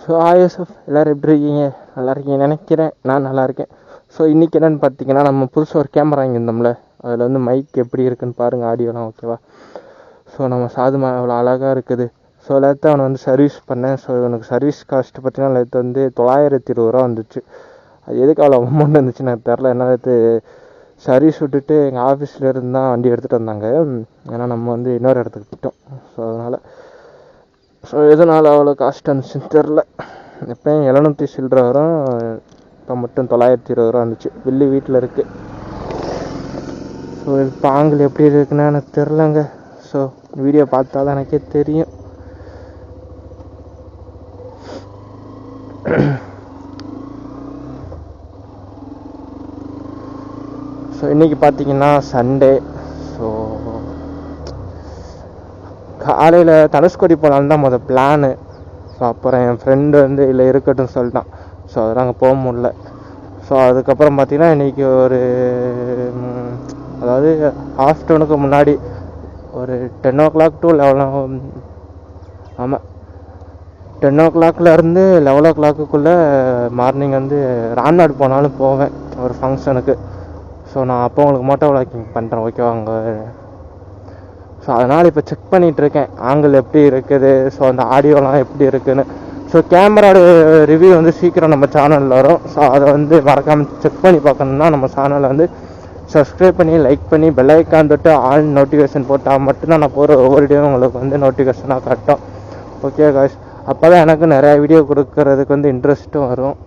So ஆயோசப் எல்லோரும் எப்படி இருக்கீங்க? நல்லா இருக்கீங்கன்னு நினைக்கிறேன். நான் நல்லா இருக்கேன். ஸோ இன்றைக்கி என்னென்னு பார்த்தீங்கன்னா, நம்ம புதுசாக ஒரு கேமரா வாங்கியிருந்தோம்ல, அதில் வந்து மைக் எப்படி இருக்குன்னு பாருங்கள், ஆடியோலாம் ஓகேவா. ஸோ நம்ம சாதுமா அவ்வளோ அழகாக இருக்குது. ஸோ எல்லாத்தையும் அவனை வந்து சர்வீஸ் பண்ணேன். ஸோ எனக்கு சர்வீஸ் காஸ்ட்டு பார்த்தீங்கன்னா எல்லாத்து வந்து 920 வந்துச்சு. அது எதுக்கு அவ்வளோ அமௌண்ட் வந்துச்சு எனக்கு தெரில. என்ன சர்வீஸ் விட்டுட்டு எங்கள் ஆஃபீஸில் இருந்து தான் வண்டி எடுத்துகிட்டு வந்தாங்க. ஏன்னா நம்ம வந்து இன்னொரு இடத்துக்கு போயிட்டோம். ஸோ அதனால் எதனால் அவ்வளோ காஸ்ட் வந்துச்சுன்னு தெரில. எப்போயும் 700 சில்லரை வரும், இப்போ மட்டும் 920 வந்துச்சு. பில்லு வீட்டில் இருக்குது. ஸோ இது பாங்கில் எப்படி இருக்குன்னு எனக்கு தெரிலங்க. ஸோ வீடியோ பார்த்தா தான் எனக்கே தெரியும். ஸோ இன்றைக்கி பார்த்தீங்கன்னா சண்டே. ஸோ காலையில் தனுஷ்கோடி போகலான்னு தான் முதல் பிளானு. ஸோ அப்புறம் என் ஃப்ரெண்டு வந்து இல்லை இருக்கட்டும் சொல்லிட்டான். ஸோ அதெல்லாம் அங்கே போக முடில. ஸோ அதுக்கப்புறம் பார்த்திங்கன்னா இன்றைக்கி ஒரு அதாவது ஆஃப்டர்நூனுக்கு முன்னாடி ஒரு 10 o'clock to 11, ஆமாம் 10 o'clockலேருந்து 11 o'clock மார்னிங் வந்து ராம்நாடு போனாலும் போவேன் ஒரு ஃபங்க்ஷனுக்கு. ஸோ நான் அப்போ உங்களுக்கு மோட்டோ விளாக்கிங் பண்ணுறேன் ஓகேவா அங்கே. ஸோ அதனால் இப்போ செக் பண்ணிகிட்ருக்கேன் ஆங்கிள் எப்படி இருக்குது, ஸோ அந்த ஆடியோலாம் எப்படி இருக்குதுன்னு. ஸோ கேமராவோட ரிவ்யூ வந்து சீக்கிரம் நம்ம சேனலில் வரும். ஸோ அதை வந்து மறக்காமல் செக் பண்ணி பார்க்கணுன்னா நம்ம சேனலை வந்து சப்ஸ்கிரைப் பண்ணி லைக் பண்ணி பெல் ஐக்கான் தொட்டு ஆல் நோட்டிஃபிகேஷன் போட்டால் மட்டும்தான் நான் போகிற ஒவ்வொரு வீடியோவும் உங்களுக்கு வந்து நோட்டிஃபிகேஷனாக காட்டும். ஓகே காய்ஸ், அப்போ தான் எனக்கு நிறையா வீடியோ கொடுக்கறதுக்கு வந்து இன்ட்ரெஸ்ட்டும் வரும்.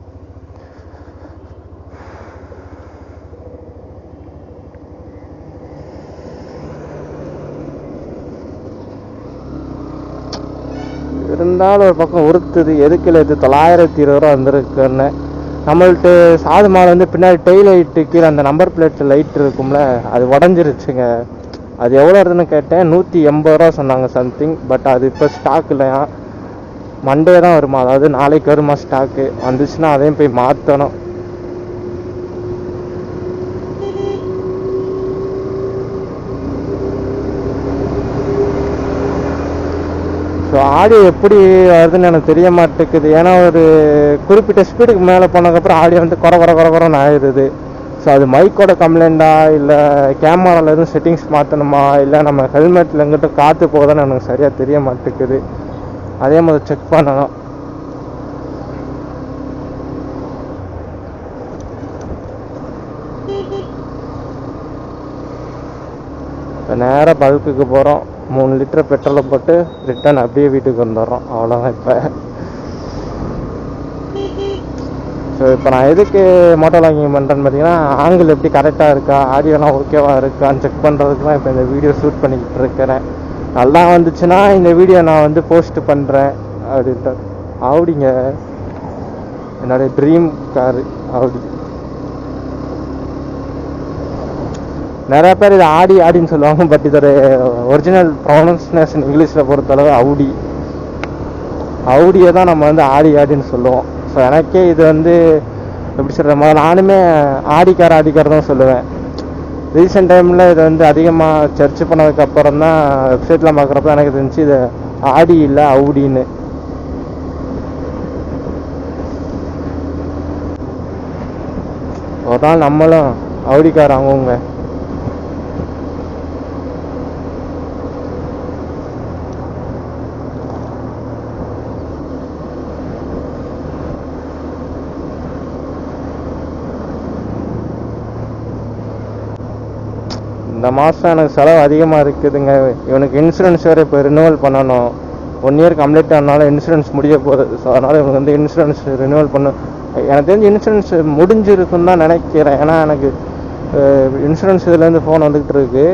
இருந்தாலும் ஒரு பக்கம் உறுத்துது, எதுக்குல இது 920 வந்திருக்குன்னு. நம்மள்ட்ட சாது மாலை வந்து பின்னாடி டெய் லைட்டு கீழே அந்த நம்பர் பிளேட்டு லைட் இருக்கும்ல, அது உடஞ்சிருச்சுங்க. அது எவ்வளோ இருக்குதுன்னு கேட்டேன், 180 சொன்னாங்க சம்திங். பட் அது இப்போ ஸ்டாக் இல்லையா, மண்டே தான் வருமா, அதாவது நாளைக்கு வருமா ஸ்டாக்கு. வந்துச்சுன்னா அதையும் போய் மாற்றணும். ஸோ ஆடியோ எப்படி வருதுன்னு எனக்கு தெரிய மாட்டேங்குது. ஏன்னா ஒரு குறிப்பிட்ட ஸ்பீடுக்கு மேலே போனதுக்கப்புறம் ஆடியோ வந்து குறன்னு ஆயிடுது. ஸோ அது மைக்கோட கம்ப்ளைண்ட்டா, இல்லை கேமராவில் எதுவும் செட்டிங்ஸ் மாற்றணுமா, இல்லை நம்ம ஹெல்மெட்டில் எங்கிட்ட காற்று போகுதுன்னு எனக்கு சரியாக தெரிய மாட்டேங்குது. அதே மாதிரி செக் பண்ணணும். இப்போ நேராக பல்க்குக்கு போகிறோம். 3 லிட்டர் பெட்ரோலை போட்டு ரிட்டர்ன் அப்படியே வீட்டுக்கு வந்துடுறோம். அவ்வளோதான். இப்போ நான் எதுக்கு மோட்டோ வ்ளாகிங் பண்ணுறேன்னு பார்த்தீங்கன்னா, ஆங்கிள் எப்படி கரெக்டாக இருக்கா, ஆடியோலாம் ஓகேவாக இருக்கான்னு செக் பண்ணுறதுக்கு தான் இப்போ இந்த வீடியோ ஷூட் பண்ணிக்கிட்டு இருக்கிறேன். நல்லா வந்துச்சுன்னா இந்த வீடியோ நான் வந்து போஸ்ட் பண்ணுறேன் அப்படின்ட்டு. ஆடிங்க என்னுடைய ட்ரீம் காரு ஆடி. நிறையா பேர் இது ஆடின்னு சொல்லுவாங்க. பட் இதோட ஒரிஜினல் ப்ரொனன்சியேஷன் இங்கிலீஷில் பொறுத்தளவு அவுடியை தான் நம்ம வந்து ஆடின்னு சொல்லுவோம். ஸோ எனக்கே இது வந்து எப்படி சொல்கிற மாதிரி நானுமே ஆடிக்கார் தான் சொல்லுவேன். ரீசெண்ட் டைமில் இது வந்து அதிகமாக சர்ச் பண்ணதுக்கப்புறம் தான் வெப்சைட்லாம் பார்க்குறப்ப எனக்கு தெரிஞ்சு இது ஆடி இல்லை அவுடின்னு. ஒரு நாள் நம்மளும் அவுடிக்கார் வாங்குவோங்க. இந்த மாதம் எனக்கு செலவு அதிகமாக இருக்குதுங்க. இவனுக்கு இன்சூரன்ஸ் வேறு இப்போ ரினியூவல் பண்ணணும். 1 இயர் கம்ப்ளீட் ஆனாலும் இன்சூரன்ஸ் முடிய போகுது. ஸோ அதனால் இவனுக்கு வந்து இன்சூரன்ஸ் ரினியூவல் பண்ணணும். எனக்கு தெரிஞ்சு இன்சூரன்ஸ் முடிஞ்சிருக்குன்னு தான் நினைக்கிறேன். ஏன்னா எனக்கு இன்சூரன்ஸ் இதுலேருந்து ஃபோன் வந்துக்கிட்டு இருக்குது.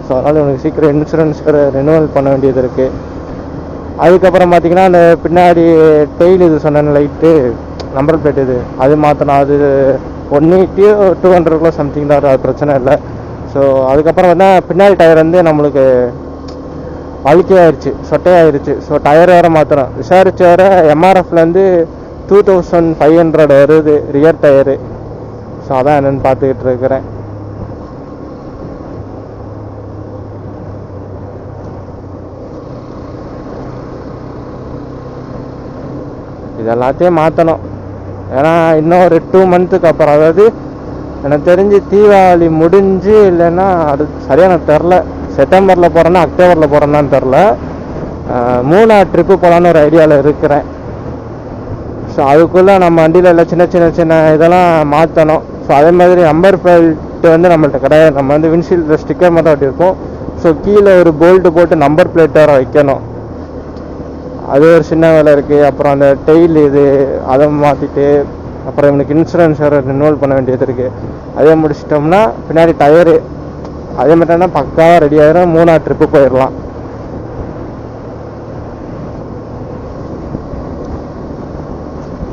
ஸோ அதனால் இவனுக்கு சீக்கிரம் இன்சூரன்ஸ் வேறு ரினியூவல் பண்ண வேண்டியது இருக்குது. அதுக்கப்புறம் பார்த்திங்கன்னா அந்த பின்னாடி டெய்ல் இது சொன்ன லைட்டு நம்பர் பிளேட் இது அது மாற்றணும். அது 180 200 சம்திங் தான், அது பிரச்சனை இல்லை. ஸோ அதுக்கப்புறம் வந்து பின்னாடி டயர் வந்து நம்மளுக்கு வழுக்கையாயிருச்சு, சொட்டையாயிருச்சு. ஸோ டயர் வேறு மாற்றணும். விசாரிச்சு வேறு எம்ஆர்எஃப்லேருந்து 2500 வருது ரியர் டயரு. ஸோ அதான் என்னென்னு பார்த்துக்கிட்டு இருக்கிறேன். இது எல்லாத்தையும் மாற்றணும். ஏன்னா இன்னும் ஒரு 2 மந்த்துக்கு அப்புறம், அதாவது எனக்கு தெரிஞ்சு தீபாவளி முடிஞ்சு இல்லைன்னா அது சரியாக எனக்கு தெரில, செப்டம்பரில் போகிறேன்னா அக்டோபரில் போகிறேன்னான்னு தெரில, 3 ட்ரிப்பு போகலான்னு ஒரு ஐடியாவில் இருக்கிறேன். ஸோ அதுக்குள்ளே நம்ம வண்டியில் எல்லாம் சின்ன சின்ன இதெல்லாம் மாற்றணும். ஸோ அதே மாதிரி நம்பர் பிளேட்டு வந்து நம்மள்ட்ட கிடையாது. நம்ம வந்து விண்ட்ஷீல்டில் ஸ்டிக்கர் மட்டும் ஒட்டியிருப்போம். ஸோ கீழே ஒரு போல்ட்டு போட்டு நம்பர் பிளேட் வேறு வைக்கணும். அது ஒரு சின்ன வேலை இருக்குது. அப்புறம் அந்த டெயில் இது அதை மாற்றிட்டு அப்புறம் இவனுக்கு இன்சூரன்ஸ் வேறு ரினியூவல் பண்ண வேண்டியது இருக்குது. அதே முடிச்சிட்டோம்னா பின்னாடி டயரு அதே மாதிரினா பக்காவாக ரெடி ஆகிடும். 3 ட்ரிப்பு போயிடலாம்.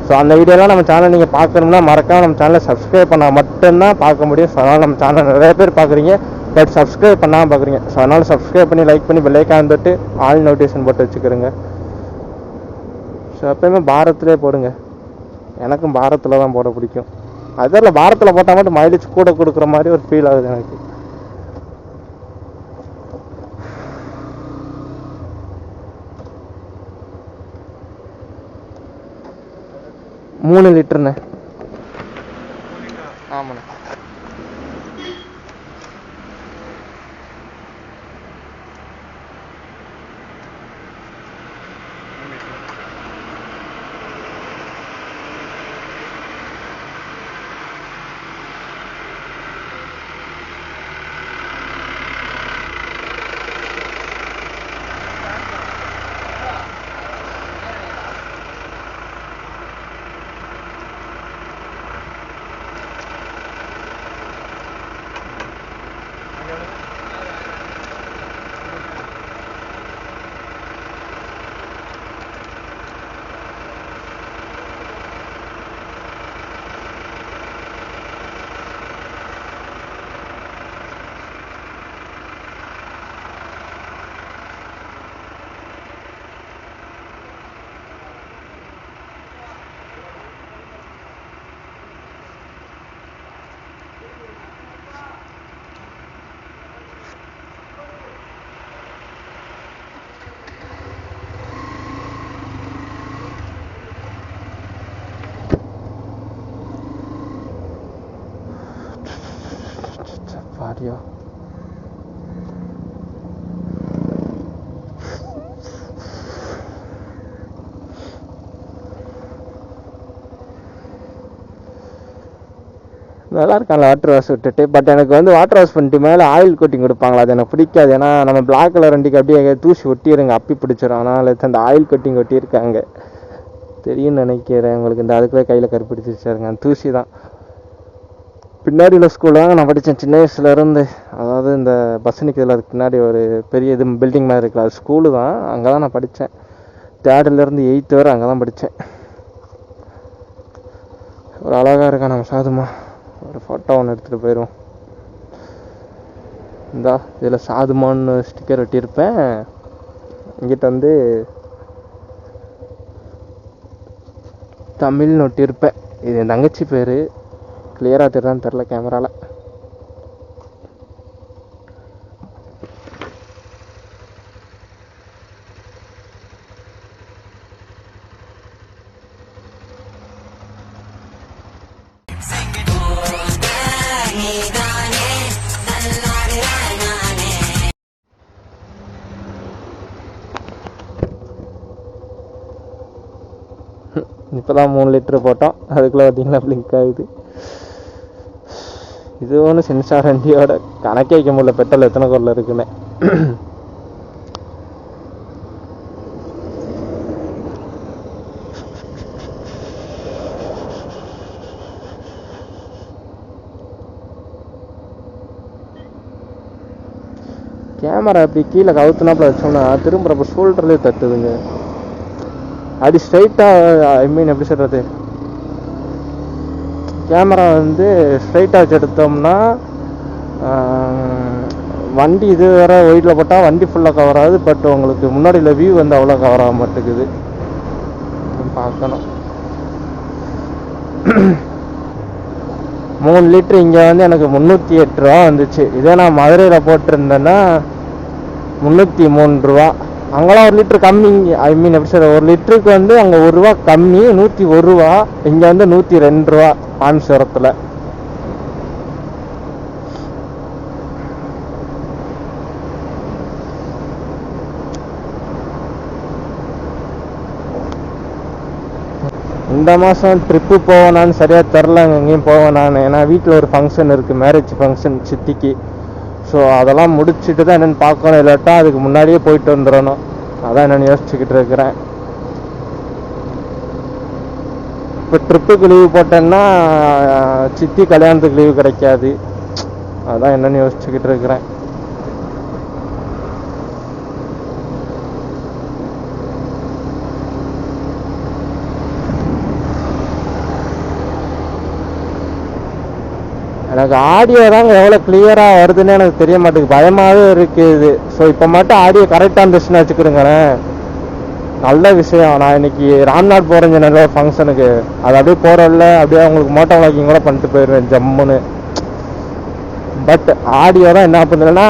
ஸோ அந்த வீடியோலாம் நம்ம சேனல் நீங்கள் பார்க்கணும்னா மறக்காம நம்ம சேனலை சப்ஸ்கிரைப் பண்ணால் மட்டும்தான் பார்க்க முடியும். ஸோ அதனால் நம்ம சேனல் நிறைய பேர் பார்க்குறீங்க, பட் சப்ஸ்கிரைப் பண்ணாமல் பார்க்குறீங்க. ஸோ அதனால் சப்ஸ்கிரைப் பண்ணி லைக் பண்ணி பெல்லைக்கான் தொட்டு ஆல் நோட்டிஃபிகேஷன் போட்டு வச்சுக்கிறோங்க. ஸோ எப்போயுமே பாரத்திலே போடுங்க. எனக்கும் பாரத்தில் தான் போட பிடிக்கும். அதில் பாரத்தில் போட்டால் மட்டும் மைலேஜ் கூட கொடுக்குற மாதிரி ஒரு ஃபீல் ஆகுது எனக்கு. மூணு லிட்டருண்ணே. ஆமாண்ணே. பாரியா நல்லா இருக்காங்க வாட்டர் வாஷ் விட்டுட்டு. பட் எனக்கு வந்து வாட்டர் வாஷ் பண்ணிட்டு மேலே ஆயில் கோட்டிங் கொடுப்பாங்களா, அது எனக்கு பிடிக்காது. ஏன்னா நம்ம பிளாக் கலர் வண்டிக்கு அப்படியே தூசி ஒட்டிடுங்க, அப்பி பிடிச்சிடும். அதனால் அந்த ஆயில் கோட்டிங் ஒட்டியிருக்காங்க, தெரியும்னு நினைக்கிறேன் உங்களுக்கு. இந்த அதுக்குள்ளே கையில் கருப்பிடிச்சிருச்சாருங்க, அந்த தூசி தான். பின்னாடி உள்ள ஸ்கூலில் தான் நான் படித்தேன் சின்ன வயசுலேருந்து. அதாவது இந்த பஸ் நிற்கிறதுல அதுக்கு பின்னாடி ஒரு பெரிய இது பில்டிங் மாதிரி இருக்குல்ல, அது ஸ்கூலு தான். அங்கே தான் நான் படித்தேன். 3rd-லேருந்து 8th வரை அங்கே தான் படித்தேன். ஒரு அழகாக இருக்கா நம்ம சாதுமா. ஒரு ஃபோட்டோ ஒன்று எடுத்துகிட்டு போயிடுவோம். இந்தா இதில் சாதுமான்னு ஸ்டிக்கர் ஒட்டியிருப்பேன். இங்கிட்ட வந்து தமிழ்னு ஒட்டியிருப்பேன். இது என் தங்கச்சி பேர். கிளியராக தெரியுதான்னு தெரில கேமராவில். இப்போ தான் 3 லிட்டரு போட்டோம், அதுக்குள்ளே பார்த்தீங்கன்னா பிளிங்க் ஆகுது. இது ஒன்று சென்சார் வண்டியோட கணக்கே வைக்க முடியல பெட்ரோல் எத்தனை குரல் இருக்குன்னு. கேமரா இப்படி கீழே கவுத்துனாப்பில் வச்சோம்னா திரும்புறப்ப ஷோல்டர்லேயே தட்டுதுங்க. அப்படி ஸ்ட்ரைட்டாக, ஐ மீன் எப்படி சொல்கிறது, கேமரா வந்து ஸ்ட்ரைட்டாக வச்சு எடுத்தோம்னா வண்டி இது வேறு ஒயிட்டில் போட்டால் வண்டி ஃபுல்லாக கவர் ஆகுது. பட் உங்களுக்கு முன்னாடியில் வியூ வந்து அவ்வளோ கவர் ஆக மாட்டேங்குது. பார்க்கணும். 3 லிட்ரு இங்கே வந்து எனக்கு 308 ரூபா வந்துச்சு. இதே நான் மதுரையில் போட்டிருந்தேன்னா 303 ரூபா. அங்கெல்லாம் 1 லிட்டர் கம்மி. ஐ மீன் எப்படி சொல்ற, 1 லிட்டருக்கு வந்து அங்கே 1 ரூபா கம்மி, 101 ரூபா. இங்கே வந்து 102 ரூபா ராமேஸ்வரத்தில். இந்த மாதம் ட்ரிப்பு போவேனான்னு சரியாக தெரில, எங்கேயும் போவேன் நான். ஏன்னா வீட்டில் ஒரு ஃபங்க்ஷன் இருக்குது, மேரேஜ் ஃபங்க்ஷன் சித்திக்கு. ஸோ அதெல்லாம் முடிச்சுட்டு தான் என்னென்னு பார்க்கணும், இல்லாட்டா அதுக்கு முன்னாடியே போயிட்டு வந்துடணும். அதான் என்னென்னு யோசிச்சுக்கிட்டு இருக்கிறேன். இப்போ ட்ரிப்புக்கு லீவு போட்டேன்னா சித்தி கல்யாணத்துக்கு லீவு கிடைக்காது. அதான் என்னென்னு யோசிச்சுக்கிட்டு இருக்கிறேன். எனக்கு ஆடியோ தாங்க எவ்வளோ கிளியராக வருதுன்னு எனக்கு தெரிய மாட்டேங்குது, பயமாகவே இருக்குது. ஸோ இப்போ மட்டும் ஆடியோ கரெக்டாக இருந்துச்சுன்னு வச்சுக்கிறேங்களேன், நல்ல விஷயம். நான் இன்னைக்கு ராம்நாத் போகிறேன் சொன்ன ஃபங்க்ஷனுக்கு, அது அப்படியே போகிறதில்ல, அப்படியே அவங்களுக்கு மோட்டோ வாக்கிங் கூட பண்ணிட்டு போயிடுவேன் ஜம்முன்னு. பட் ஆடியோ தான் என்ன பண்ணுறேன்னா,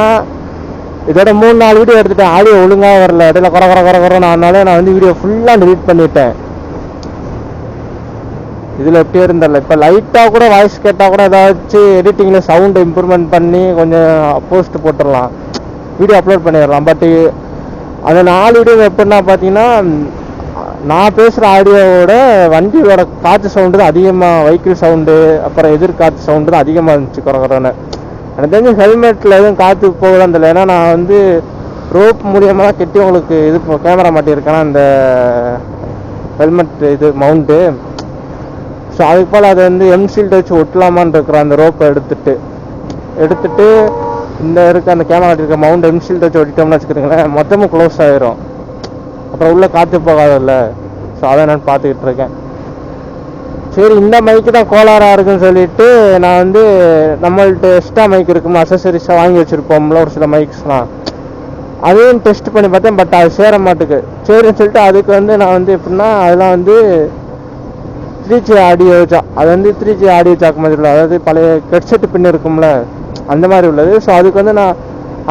இதோட 3-4 வீடியோ எடுத்துட்டேன், ஆடியோ ஒழுங்காக வரல, இடையில குறை ஆனாலே நான் வந்து வீடியோ ஃபுல்லாக டெலீட் பண்ணிட்டேன். இதில் எப்படி இருந்தல, இப்போ லைட்டாக கூட வாய்ஸ் கேட்டால் கூட ஏதாச்சும் எடிட்டிங்கில் சவுண்டை இம்ப்ரூவ்மெண்ட் பண்ணி கொஞ்சம் போஸ்ட் போட்டுடலாம், வீடியோ அப்லோட் பண்ணிடலாம். பட் அந்த 4 வீடியோ எப்படின்னா பார்த்தீங்கன்னா, நான் பேசுகிற ஆடியோவோட வண்டியோட காற்று சவுண்டு தான் அதிகமாக, வெஹிக்கிள் சவுண்டு அப்புறம் எதிர்காற்று சவுண்டு தான் அதிகமாக இருந்துச்சு குறைன்னு. எனக்கு தெரிஞ்சு ஹெல்மெட்டில் எதுவும் காற்று போகலாம் தெரியல. ஏன்னா நான் வந்து ரோப் மூலியமாக தான் கெட்டி உங்களுக்கு இது கேமரா மாட்டியிருக்கேன்னா அந்த ஹெல்மெட் இது மவுண்ட்டு. ஸோ அதுக்கு போல் அதை வந்து எம்சீல்டு வச்சு ஒட்டலாமான்னு இருக்கிறேன். அந்த ரோப்பை எடுத்துட்டு இந்த அந்த கேமரா இருக்க மவுண்ட் எம்சீல்டு வச்சு ஒட்டிட்டோம்னு வச்சுக்கிறீங்களேன், மொத்தமும் க்ளோஸ் ஆகிரும், அப்புறம் உள்ளே காற்று போகாதில்ல. ஸோ அதை நான் பார்த்துக்கிட்டு இருக்கேன். சரி, இந்த மைக்கு தான் கோளாறாக இருக்குன்னு சொல்லிட்டு நான் வந்து நம்மள்ட்ட எக்ஸ்ட்ரா மைக் இருக்குமா, அசசரிஸாக வாங்கி வச்சுருப்போம்ல ஒரு சில மைக்ஸ்லாம், அதையும் டெஸ்ட் பண்ணி பார்த்தேன். பட் அது சேர மாட்டுக்கு. சரின்னு சொல்லிட்டு அதுக்கு வந்து நான் வந்து எப்படின்னா, அதெல்லாம் வந்து 3G ஆடியோ ஜாக், அது வந்து 3G ஆடியோ ஜாக் மாதிரி இல்லை, அதாவது பழைய ஹெட்செட் பின் இருக்கும்ல அந்த மாதிரி உள்ளது. ஸோ அதுக்கு வந்து நான்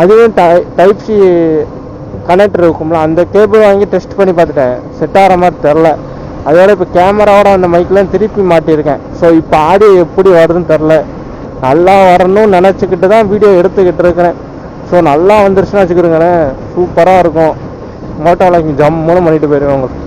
அதுவும் டைப் சி கனெக்டர் இருக்கும்ல, அந்த கேபிள் வாங்கி டெஸ்ட் பண்ணி பார்த்துட்டேன், செட் ஆகிற மாதிரி தெரில. அதோட இப்போ கேமராவோட அந்த மைக்கெலாம் திருப்பி மாட்டியிருக்கேன். ஸோ இப்போ ஆடியோ எப்படி வருதுன்னு தெரில. நல்லா வரணும்னு நினச்சிக்கிட்டு தான் வீடியோ எடுத்துக்கிட்டு இருக்கிறேன். ஸோ நல்லா வந்துருச்சுன்னு வச்சுக்கிறேங்களேன், சூப்பராக இருக்கும். மோட்டோ வாக்கிங் ஜம்முன்னு பண்ணிட்டு போயிடுவேன் உங்களுக்கு.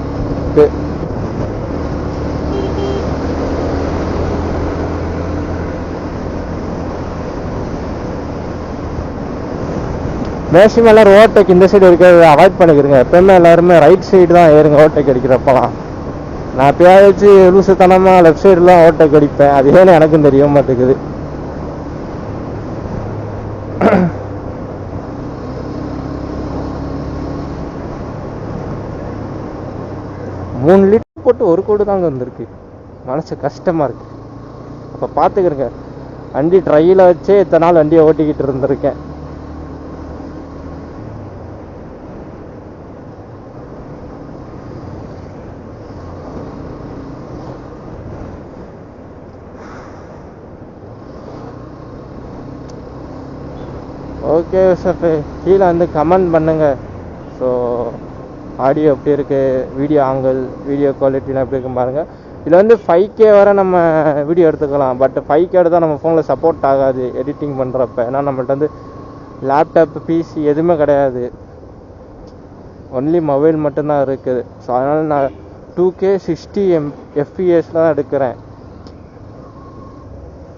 மேக்ஸிமம் எல்லோரும் ஓவர்டேக் இந்த சைடு இருக்கிறத அவாய்ட் பண்ணிக்கிறேங்க. எப்போயுமே எல்லாருமே ரைட் சைடு தான் ஏறுங்க ஓவர்டேக் அடிக்கிறப்பலாம். நான் எப்பயாச்சு லூசுத்தனமாக லெஃப்ட் சைடுலாம் ஓவர்டேக் அடிப்பேன், அது ஏன்னு எனக்கும் தெரிய மாட்டேங்குது. மூணு லிட்டர் போட்டு 1 கோடி தாங்க வந்திருக்கு, மனசு கஷ்டமாக இருக்குது. அப்போ பார்த்துக்கிறேங்க, வண்டி ட்ரையில் வச்சே இத்தனை நாள் வண்டியை ஓட்டிக்கிட்டு இருந்திருக்கேன். ஓகே யூசஃப், கீழே வந்து கமெண்ட் பண்ணுங்கள். ஸோ ஆடியோ எப்படி இருக்குது, வீடியோ ஆங்கிள், வீடியோ குவாலிட்டிலாம் எப்படி இருக்குன்னு பாருங்கள். இதில் வந்து 5K வரை நம்ம வீடியோ எடுத்துக்கலாம். பட் 5K எடுத்தால் நம்ம ஃபோனில் சப்போர்ட் ஆகாது எடிட்டிங் பண்ணுறப்ப. ஏன்னா நம்மள்ட்ட வந்து லேப்டாப் பிசி எதுவுமே கிடையாது, ஒன்லி மொபைல் மட்டும்தான் இருக்குது. ஸோ அதனால் நான் 2K 60 FPS தான் எடுக்கிறேன்.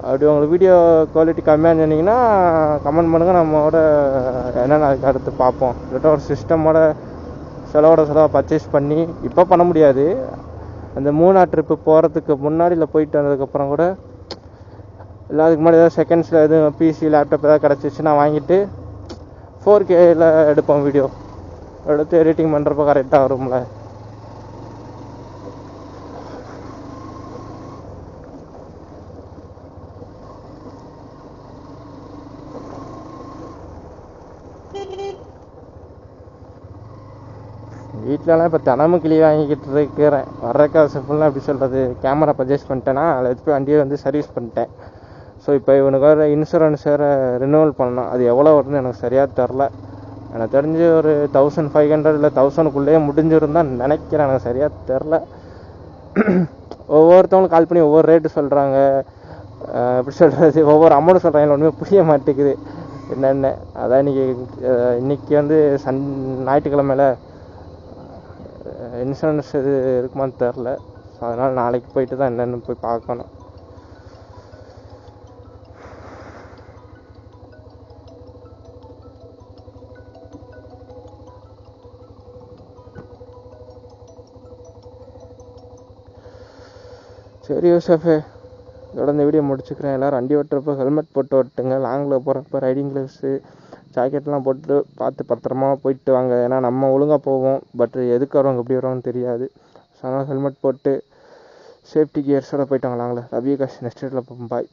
அப்படி உங்களுக்கு வீடியோ குவாலிட்டி கம்மியாக சொன்னீங்கன்னா கமெண்ட் பண்ணுங்கள், நம்மளோட என்னென்ன அதுக்கு அடுத்து பார்ப்போம். இல்லாட்டா ஒரு சிஸ்டமோட செலவாக பர்ச்சேஸ் பண்ணி, இப்போ பண்ண முடியாது, அந்த 3 ட்ரிப்பு போகிறதுக்கு முன்னாடி இல்லை போயிட்டு வந்ததுக்கப்புறம் கூட, இல்லை அதுக்கு முன்னாடி ஏதாவது செகண்ட்ஸில் எதுவும் பிசி லேப்டாப் ஏதாவது கிடச்சிச்சுன்னா வாங்கிட்டு 4Kயில் எடுப்போம். வீடியோ எடுத்து எடிட்டிங் பண்ணுறப்ப கரெக்டாக வரும்ல. வீட்டிலலாம் இப்போ தினமும் கிளி வாங்கிக்கிட்டு இருக்கிறேன். வர்ற காசு ஃபுல்லாக எப்படி சொல்கிறது, கேமரா பர்ச்சேஸ் பண்ணிட்டேன்னா அதில் எடுத்து போய் வண்டியை வந்து சர்வீஸ் பண்ணிட்டேன். ஸோ இப்போ இவனுக்கு வேறு இன்சூரன்ஸ் வேறு ரினியூவல் பண்ணணும், அது எவ்வளோ வருதுன்னு எனக்கு சரியாக தெரில. எனக்கு தெரிஞ்சு ஒரு 1500 இல்லை 1000க்குள்ளேயே முடிஞ்சிருந்தான் நினைக்கிறேன். எனக்கு சரியாக தெரில. ஒவ்வொருத்தவங்களும் கால் பண்ணி ஒவ்வொரு ரேட்டு சொல்கிறாங்க. எப்படி சொல்கிறது, ஒவ்வொரு அமௌண்ட் சொல்கிறாங்க. ஒன்றுமே புரிய மாட்டேங்குது என்னென்ன. அதான் இன்றைக்கி வந்து ஞாயிற்றுக்கிழமையில இன்சூரன்ஸ் இது இருக்குமான்னு தெரில. ஸோ அதனால் நாளைக்கு போயிட்டு தான் என்னென்னு போய் பார்க்கணும். சரி யூசஃபே, இதோட இந்த வீடியோ முடிச்சுக்கிறேன். எல்லோரும் வண்டி ஓட்டுறப்போ ஹெல்மெட் போட்டு ஓட்டுங்க. லாங்கில் போகிறப்ப ரைடிங் க்ளவுஸு ஜாக்கெட்லாம் போட்டு பார்த்து பத்திரமா போயிட்டு வாங்க. ஏன்னா நம்ம ஒழுங்காக போவோம், பட் எதுக்கு வரவங்க எப்படி வரவங்கன்னு தெரியாது. ஸோ அதனால் ஹெல்மெட் போட்டு சேஃப்டி கியர்ஸோடு போயிட்டு வாங்க லாங்கில். Love you guys. நெக்ஸ்ட் வீடியோவில் பார்ப்போம். பாய்.